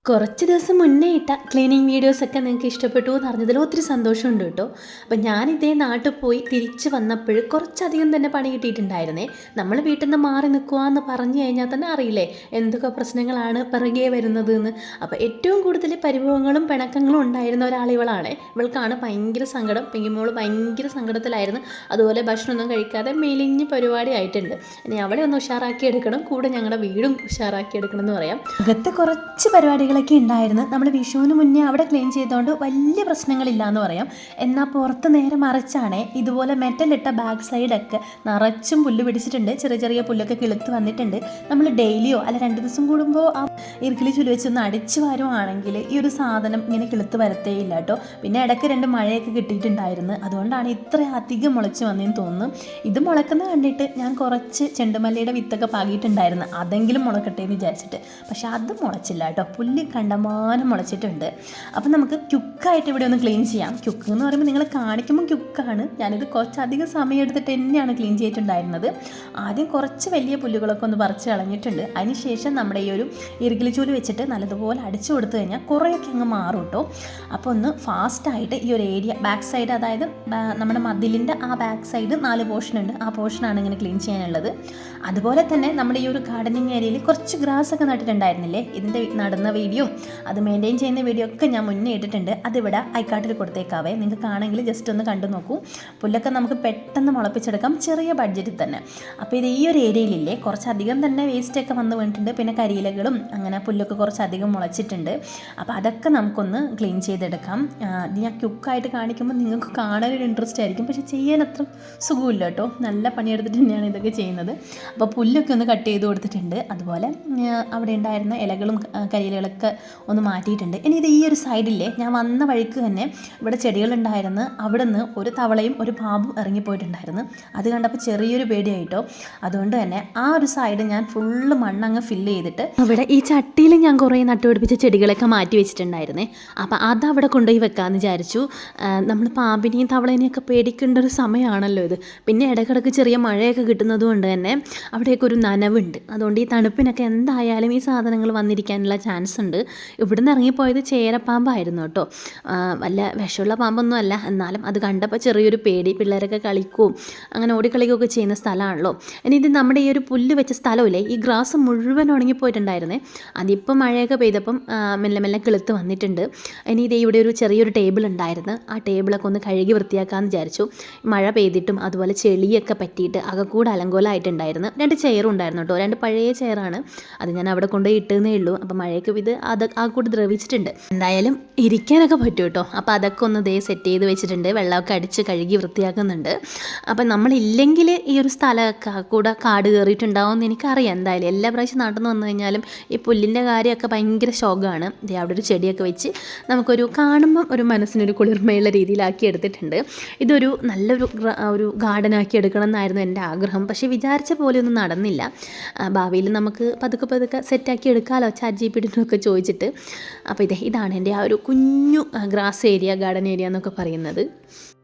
കുറച്ച് ദിവസം മുന്നേ ഇട്ട ക്ലീനിങ് വീഡിയോസൊക്കെ നിങ്ങൾക്ക് ഇഷ്ടപ്പെട്ടു എന്ന് അറിഞ്ഞതിൽ ഒത്തിരി സന്തോഷമുണ്ട് കേട്ടോ. അപ്പം ഞാനിതേ നാട്ടിൽ പോയി തിരിച്ച് വന്നപ്പോൾ കുറച്ചധികം തന്നെ പണി കിട്ടിയിട്ടുണ്ടായിരുന്നേ. നമ്മൾ വീട്ടിൽ നിന്ന് മാറി നിൽക്കുകയെന്ന് പറഞ്ഞു കഴിഞ്ഞാൽ തന്നെ അറിയില്ലേ എന്തൊക്കെ പ്രശ്നങ്ങളാണ് പിറകെ വരുന്നത് എന്ന്. അപ്പോൾ ഏറ്റവും കൂടുതൽ പരിഭവങ്ങളും പിണക്കങ്ങളും ഉണ്ടായിരുന്ന ഒരാളിവളാണ്. ഇവൾക്കാണ് ഭയങ്കര സങ്കടം. പെങ്കിമോൾ ഭയങ്കര സങ്കടത്തിലായിരുന്നു. അതുപോലെ ഭക്ഷണമൊന്നും കഴിക്കാതെ മെലിഞ്ഞ് പരിപാടി ആയിട്ടുണ്ട്. ഇനി അവളെ ഒന്ന് ഉഷാറാക്കി എടുക്കണം, കൂടെ ഞങ്ങളുടെ വീടും ഉഷാറാക്കി എടുക്കണം എന്ന് പറയാം. അകത്ത് കുറച്ച് പരിപാടികൾ ഉണ്ടായിരുന്നു. നമ്മൾ വിഷുവിന് മുന്നേ അവിടെ ക്ലീൻ ചെയ്തുകൊണ്ട് വലിയ പ്രശ്നങ്ങളില്ല എന്ന് പറയാം. എന്നാൽ പുറത്ത് നേരെ മറിച്ചാണ്. ഇതുപോലെ മെറ്റലിട്ട ബാക്ക് സൈഡൊക്കെ നിറച്ചും പുല്ല് പിടിച്ചിട്ടുണ്ട്. ചെറിയ ചെറിയ പുല്ലൊക്കെ കിളുത്ത് വന്നിട്ടുണ്ട്. നമ്മൾ ഡെയിലിയോ അല്ല 2 ദിവസം കൂടുമ്പോൾ ആ ഇറുക്കിലി ചുലി വെച്ചൊന്ന് അടിച്ചു വരുവാണെങ്കിൽ ഈ ഒരു സാധനം ഇങ്ങനെ കിളുത്ത് വരത്തേ ഇല്ല കേട്ടോ. പിന്നെ ഇടയ്ക്ക് 2 മഴയൊക്കെ കിട്ടിയിട്ടുണ്ടായിരുന്നു. അതുകൊണ്ടാണ് ഇത്ര അധികം മുളച്ച് വന്നതെന്ന് തോന്നുന്നു. ഇത് മുളക്കുന്ന കണ്ടിട്ട് ഞാൻ കുറച്ച് ചെണ്ടുമല്ലിയുടെ വിത്തൊക്കെ പാകിയിട്ടുണ്ടായിരുന്നു, അതെങ്കിലും മുളക്കട്ടെ എന്ന് വിചാരിച്ചിട്ട്. പക്ഷെ അത് മുളച്ചില്ല കേട്ടോ. പുല്ല് കണ്ടമാനം മുളച്ചിട്ടുണ്ട്. അപ്പം നമുക്ക് ക്യുക്കായിട്ട് ഇവിടെ ഒന്ന് ക്ലീൻ ചെയ്യാം. ക്യുക്ക് എന്ന് പറയുമ്പോൾ നിങ്ങൾ കാണിക്കുമ്പോൾ ക്യുക്കാണ്. ഞാനിത് കുറച്ചധികം സമയം എടുത്തിട്ട് തന്നെയാണ് ക്ലീൻ ചെയ്തിട്ടുണ്ടായിരുന്നത്. ആദ്യം കുറച്ച് വലിയ പുല്ലുകളൊക്കെ ഒന്ന് പറിച്ച് കളഞ്ഞിട്ടുണ്ട്. അതിനുശേഷം നമ്മുടെ ഈ ഒരു ഇറുകിലിച്ചൂല് വെച്ചിട്ട് നല്ലതുപോലെ അടിച്ചു കൊടുത്തു കഴിഞ്ഞാൽ കുറേയൊക്കെ അങ്ങ് മാറും കേട്ടോ. അപ്പോൾ ഒന്ന് ഫാസ്റ്റായിട്ട് ഈ ഒരു ഏരിയ ബാക്ക് സൈഡ്, അതായത് നമ്മുടെ മതിലിൻ്റെ ആ ബാക്ക് സൈഡ് 4 പോർഷൻ ഉണ്ട്. ആ പോർഷനാണ് ഇങ്ങനെ ക്ലീൻ ചെയ്യാനുള്ളത്. അതുപോലെ തന്നെ നമ്മുടെ ഈ ഒരു ഗാർഡനിങ് ഏരിയയിൽ കുറച്ച് ഗ്രാസ് ഒക്കെ നട്ടിട്ടുണ്ടായിരുന്നില്ലേ. ഇതിൻ്റെ നടുന്ന വീഡിയോ, അത് മെയിൻറ്റെയിൻ ചെയ്യുന്ന വീഡിയോ ഒക്കെ ഞാൻ മുന്നേ ഇട്ടിട്ടുണ്ട്. അതിവിടെ ഐക്കാർട്ടിൽ കൊടുത്തേക്കാവേ. നിങ്ങൾക്ക് കാണുമെങ്കിൽ ജസ്റ്റ് ഒന്ന് കണ്ടു നോക്കൂ. പുല്ലൊക്കെ നമുക്ക് പെട്ടെന്ന് മുളപ്പിച്ചെടുക്കാം ചെറിയ ബഡ്ജറ്റിൽ തന്നെ. അപ്പോൾ ഇത് ഈ ഒരു ഏരിയയിലില്ലേ കുറച്ചധികം തന്നെ വേസ്റ്റൊക്കെ വന്ന് വീണിട്ടുണ്ട്. പിന്നെ കരിയിലകളും അങ്ങനെ പുല്ലൊക്കെ കുറച്ചധികം മുളച്ചിട്ടുണ്ട്. അപ്പോൾ അതൊക്കെ നമുക്കൊന്ന് ക്ലീൻ ചെയ്തെടുക്കാം. ഞാൻ ക്യുക്കായിട്ട് കാണിക്കുമ്പോൾ നിങ്ങൾക്ക് കാണാനൊരു ഇൻട്രസ്റ്റ് ആയിരിക്കും, പക്ഷേ ചെയ്യാൻ അത്ര സുഖമില്ല കേട്ടോ. നല്ല പണിയെടുത്തിട്ട് തന്നെയാണ് ഇതൊക്കെ ചെയ്യുന്നത്. അപ്പോൾ പുല്ലൊക്കെ ഒന്ന് കട്ട് ചെയ്ത് കൊടുത്തിട്ടുണ്ട്. അതുപോലെ അവിടെ ഉണ്ടായിരുന്ന ഇലകളും കരിയിലകളൊക്കെ ഒന്ന് മാറ്റിയിട്ടുണ്ട്. ഇനി ഇത് ഈ ഒരു സൈഡില്ലേ ഞാൻ വന്ന വഴിക്ക് തന്നെ ഇവിടെ ചെടികളുണ്ടായിരുന്നു. അവിടെ നിന്ന് ഒരു തവളയും ഒരു പാമ്പും ഇറങ്ങിപ്പോയിട്ടുണ്ടായിരുന്നു. അത് കണ്ടപ്പോൾ ചെറിയൊരു പേടിയായിട്ടോ. അതുകൊണ്ട് തന്നെ ആ ഒരു സൈഡ് ഞാൻ ഫുള്ള് മണ്ണങ്ങ് ഫില്ല് ചെയ്തിട്ട് അവിടെ ഈ ചട്ടിയിൽ ഞാൻ കുറേ നട്ടുപിടിപ്പിച്ച ചെടികളൊക്കെ മാറ്റി വെച്ചിട്ടുണ്ടായിരുന്നേ. അപ്പോൾ അതവിടെ കൊണ്ടുപോയി വെക്കാമെന്ന് വിചാരിച്ചു. നമ്മൾ പാമ്പിനെയും തവളേനെയൊക്കെ പേടിക്കേണ്ട ഒരു സമയമാണല്ലോ ഇത്. പിന്നെ ഇടയ്ക്കിടയ്ക്ക് ചെറിയ മഴയൊക്കെ കിട്ടുന്നത് കൊണ്ട് തന്നെ അവിടെയൊക്കെ ഒരു നനവുണ്ട്. അതുകൊണ്ട് ഈ തണുപ്പിനൊക്കെ എന്തായാലും ഈ സാധനങ്ങൾ വന്നിരിക്കാനുള്ള ചാൻസ് ഉണ്ട്. ഇവിടുന്ന് ഇറങ്ങിപ്പോയത് ചേരപ്പാമ്പായിരുന്നു കേട്ടോ. വല്ല വിഷമുള്ള പാമ്പൊന്നും അല്ല, എന്നാലും അത് കണ്ടപ്പോൾ ചെറിയൊരു പേടി. പിള്ളേരൊക്കെ കളിക്കുകയും അങ്ങനെ ഓടിക്കളിക്കുകയൊക്കെ ചെയ്യുന്ന സ്ഥലമാണല്ലോ. ഇനി ഇത് നമ്മുടെ ഈ ഒരു പുല്ല് വെച്ച സ്ഥലമില്ലേ, ഈ ഗ്രാസ് മുഴുവൻ ഉണങ്ങിപ്പോയിട്ടുണ്ടായിരുന്നേ. അതിപ്പോൾ മഴയൊക്കെ പെയ്തപ്പം മെല്ലെ മെല്ലെ കിളുത്ത് വന്നിട്ടുണ്ട്. ഇനി ഇത് ഇവിടെ ഒരു ചെറിയൊരു ടേബിൾ ഉണ്ടായിരുന്നു. ആ ടേബിളൊക്കെ ഒന്ന് കഴുകി വൃത്തിയാക്കാമെന്ന് വിചാരിച്ചു. മഴ പെയ്തിട്ടും അതുപോലെ ചെളിയൊക്കെ പറ്റിയിട്ട് അകക്കൂടെ അലങ്കോലമായിട്ടുണ്ടായിരുന്നു. 2 ചെയറും ഉണ്ടായിരുന്നു കേട്ടോ. 2 പഴയ ചെയറാണ്. അത് ഞാൻ അവിടെ കൊണ്ടുപോയി ഇട്ടതേ ഉള്ളൂ. അപ്പോൾ മഴയൊക്കെ ഇത് ആ കൂടി ദ്രവിച്ചിട്ടുണ്ട്. എന്തായാലും ഇരിക്കാനൊക്കെ പറ്റും കേട്ടോ. അപ്പോൾ അതൊക്കെ ഒന്ന് സെറ്റ് ചെയ്ത് വെച്ചിട്ടുണ്ട്. വെള്ളമൊക്കെ അടിച്ച് കഴുകി വൃത്തിയാക്കുന്നുണ്ട്. അപ്പം നമ്മളില്ലെങ്കിൽ ഈ ഒരു സ്ഥലമൊക്കെ കൂടെ കാട് കയറിയിട്ടുണ്ടാവും എന്ന് എനിക്കറിയാം. എന്തായാലും എല്ലാ പ്രാവശ്യം നാട്ടിൽ നിന്ന് വന്നു കഴിഞ്ഞാലും ഈ പുല്ലിൻ്റെ കാര്യമൊക്കെ ഭയങ്കര ശോകമാണ്. അവിടെ ഒരു ചെടിയൊക്കെ വെച്ച് നമുക്കൊരു കാണുമ്പം ഒരു മനസ്സിനൊരു കുളിർമയുള്ള രീതിയിലാക്കി എടുത്തിട്ടുണ്ട്. ഇതൊരു നല്ലൊരു ഗാർഡനാക്കി എടുക്കണം എന്നായിരുന്നു എൻ്റെ ആഗ്രഹം. പക്ഷേ വിചാരിച്ച പോലെ ഒന്നും നടന്നില്ല. ഭാവിയിൽ നമുക്ക് പതുക്കെ സെറ്റാക്കി എടുക്കാമല്ലോ ChatGPT ചോദിച്ചിട്ട്. അപ്പോൾ ഇതാണ് എൻ്റെ ആ ഒരു കുഞ്ഞു ഗ്രാസ് ഏരിയ, ഗാർഡൻ ഏരിയ എന്നൊക്കെ പറയുന്നത്.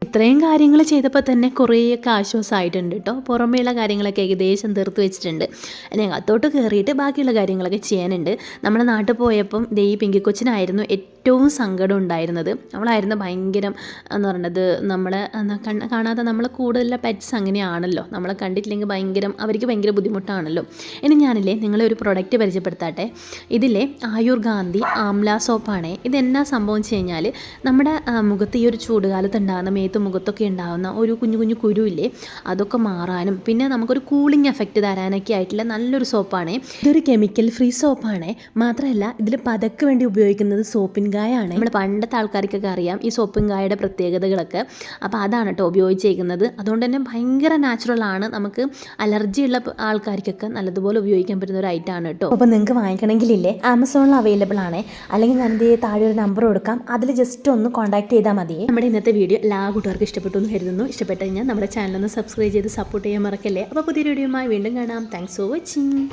ഇത്രയും കാര്യങ്ങൾ ചെയ്തപ്പോൾ തന്നെ കുറേയൊക്കെ ആശ്വാസമായിട്ടുണ്ട് കേട്ടോ. പുറമേയുള്ള കാര്യങ്ങളൊക്കെ ഏകദേശം തീർത്ത് വെച്ചിട്ടുണ്ട്. ഞാൻ അകത്തോട്ട് കയറിയിട്ട് ബാക്കിയുള്ള കാര്യങ്ങളൊക്കെ ചെയ്യാനുണ്ട്. നമ്മുടെ നാട്ടിൽ പോയപ്പം ഈ പിങ്കിക്കൊച്ചിനായിരുന്നു ഏറ്റവും സങ്കടം ഉണ്ടായിരുന്നത്. അവളായിരുന്നു ഭയങ്കരം എന്ന് പറയുന്നത്. നമ്മളെ കാണാതെ നമ്മൾ കൂടുതലുള്ള പെറ്റ്സ് അങ്ങനെയാണല്ലോ. നമ്മളെ കണ്ടിട്ടില്ലെങ്കിൽ അവർക്ക് ഭയങ്കര ബുദ്ധിമുട്ടാണല്ലോ. ഇനി ഞാനില്ലേ നിങ്ങളെ ഒരു പ്രൊഡക്റ്റ് പരിചയപ്പെടുത്താട്ടെ. ഇതില്ലേ ആയുർ ഗാന്ധി ആംല സോപ്പാണ്. ഇതെന്നാ സംഭവം വെച്ച് കഴിഞ്ഞാൽ നമ്മുടെ മുഖത്ത് ഈ ഒരു ചൂടുകാലത്ത് ഉണ്ടാകുന്ന മുഖത്തൊക്കെ ഉണ്ടാകുന്ന ഒരു കുഞ്ഞു കുരുവില്ലേ, അതൊക്കെ മാറാനും പിന്നെ നമുക്കൊരു കൂളിംഗ് എഫക്റ്റ് തരാനൊക്കെ ആയിട്ടുള്ള നല്ലൊരു സോപ്പാണ്. ഇതൊരു കെമിക്കൽ ഫ്രീ സോപ്പാണ്. മാത്രമല്ല ഇതിൽ പതക്ക് വേണ്ടി ഉപയോഗിക്കുന്നത് സോപ്പിൻ കായാണ്. നമ്മൾ പണ്ടത്തെ ആൾക്കാർക്കൊക്കെ അറിയാം ഈ സോപ്പിൻ കായുടെ പ്രത്യേകതകളൊക്കെ. അപ്പോൾ അതാണ് കേട്ടോ ഉപയോഗിച്ചേക്കുന്നത്. അതുകൊണ്ട് തന്നെ ഭയങ്കര നാച്ചുറലാണ്. നമുക്ക് അലർജിയുള്ള ആൾക്കാർക്കൊക്കെ നല്ലതുപോലെ ഉപയോഗിക്കാൻ പറ്റുന്ന ഒരു ഐറ്റമാണ് കേട്ടോ. അപ്പോൾ നിങ്ങൾക്ക് വാങ്ങിക്കണമെങ്കിലില്ലേ ആമസോണിൽ അവൈലബിൾ ആണ്. അല്ലെങ്കിൽ ഞാനിത് താഴെ ഒരു നമ്പർ കൊടുക്കാം, അതിൽ ജസ്റ്റ് ഒന്ന് കോൺടാക്ട് ചെയ്താൽ മതി. നമ്മുടെ ഇന്നത്തെ വീഡിയോ കൂട്ടുകാർക്ക് ഇഷ്ടപ്പെട്ടു എന്ന് കരുതുന്നു. ഇഷ്ടപ്പെട്ടു കഴിഞ്ഞാൽ നമ്മുടെ ചാനലൊന്ന് സബ്സ്ക്രൈബ് ചെയ്ത് സപ്പോർട്ട് ചെയ്യാൻ മറക്കല്ലേ. അപ്പോൾ പുതിയൊരു വീഡിയോയുമായി വീണ്ടും കാണാം. Thanks for watching.